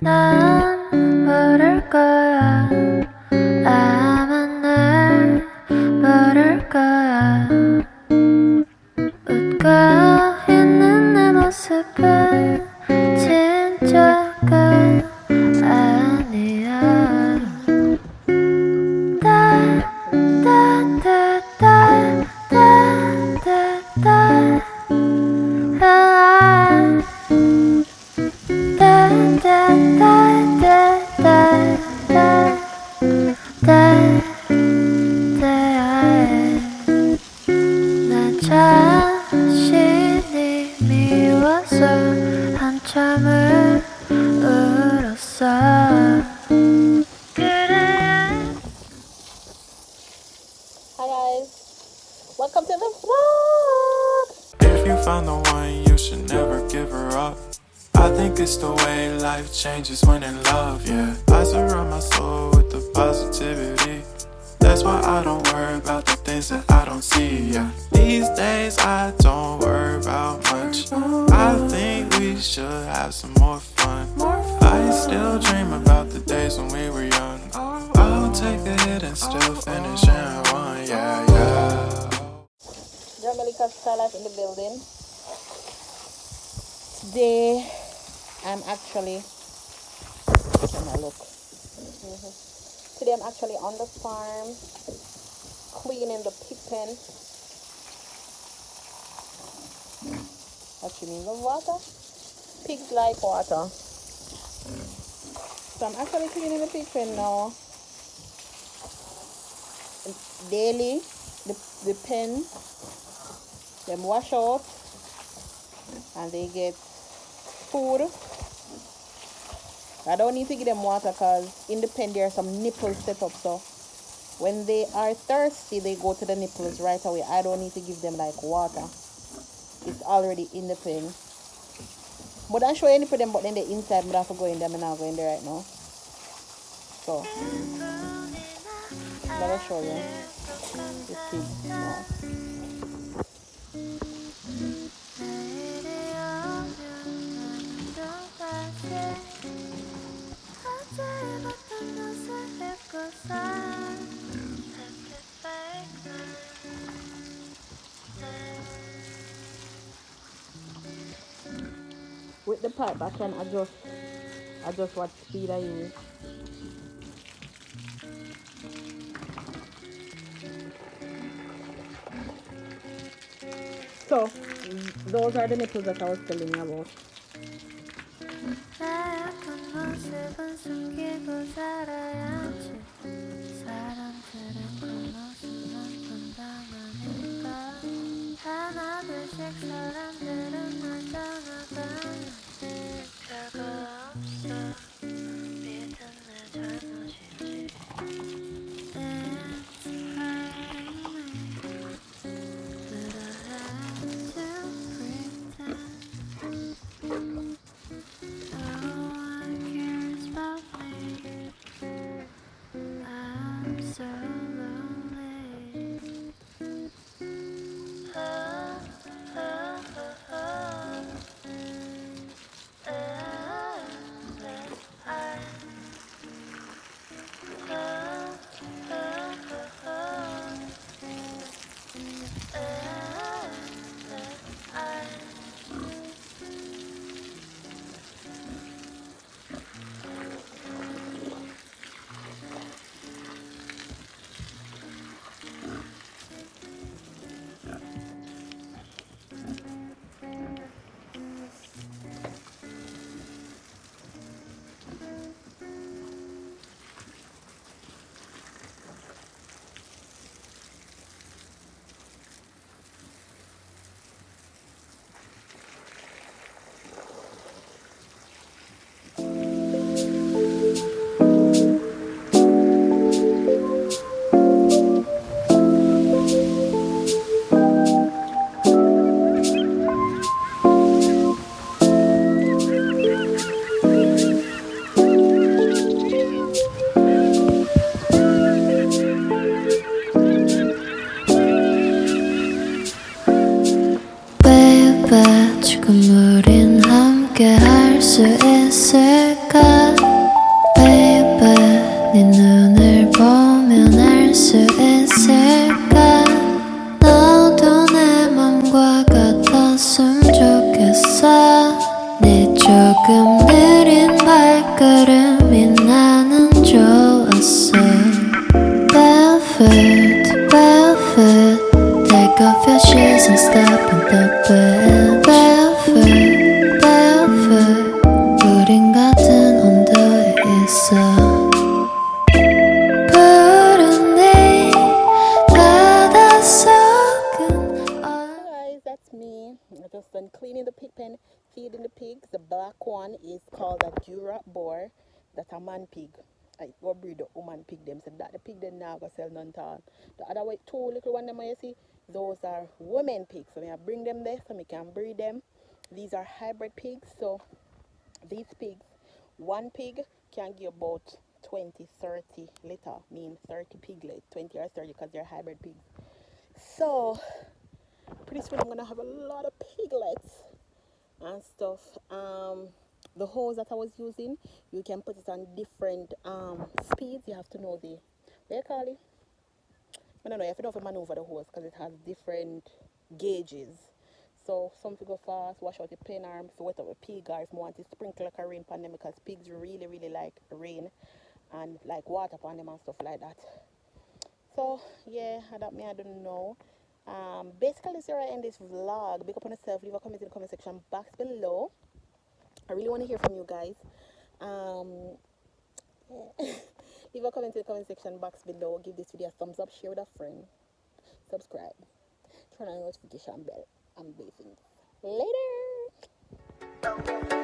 난 부를 거야. 아마 날 부를 거야. 웃고 있는 내 모습은 진짜가 아니야. 나 자신이 미워서 한참을 울었어. Hi guys, welcome to the vlog. If you found the one, you should never give her up. I think it's the way life changes when in love, yeah. I surround my soul with the positivity. That's why I don't worry about the things that I don't see, yeah. These days I don't worry about much. I think we should have some more fun. I still dream about the days when we were young. I'll take a hit and still finish in one, yeah, yeah. Your MelicaSkylife in the building. Today I'm actually Today I'm actually on the farm cleaning the pig pen. What you mean, the water? Pigs like water. So I'm actually cleaning the pig pen now. Daily, the pen, them wash out and they get food. I don't need to give them water because in the pen there are some nipples set up, so when they are thirsty they go to the nipples right away. I don't need to give them like water. It's already in the pen. But I'm sure any put them but then the inside, but I have to go in there. I'm not going there right now. So let me show you the pigs now. With the pipe I can adjust what speed I use. So those are the nipples that I was telling you about. 발걸음이 나는 좋았어. Barefoot, barefoot, take off your shoes and step in the bed. Barefoot, barefoot, 우린 같은 온도에 있어. 푸른 네 바닷속은 Guys, that's me. I just done cleaning the pig pen, feeding the pigs. The black one is called a Duroc boar. That's a man pig. I go breed the woman pig them. So that the pig then now go sell none tall. The other way, two little one them you see, those are women pigs. So I bring them there so I can breed them. These are hybrid pigs. So these pigs, one pig can give about 20-30 litter, mean 30 piglet, 20 or 30 because they're hybrid pigs. So pretty soon I'm gonna have a lot of piglets and stuff. The hose that I was using, you can put it on different speeds. You have to know the, what you call it? I don't know, you have to know how to maneuver the hose because it has different gauges. So some to go fast, wash out the pen arm, if you wet up a pig, or if you want to sprinkle like a rain on them, because pigs really like rain and like water on them and stuff like that. So yeah, that me I don't know. Basically this is where I end this vlog. Big up on yourself, leave a comment in the comment section box below. I really want to hear from you guys. Leave a comment in the comment section box below. Give this video a thumbs up, share with a friend, subscribe, turn on the notification bell. I'm bathing. Later.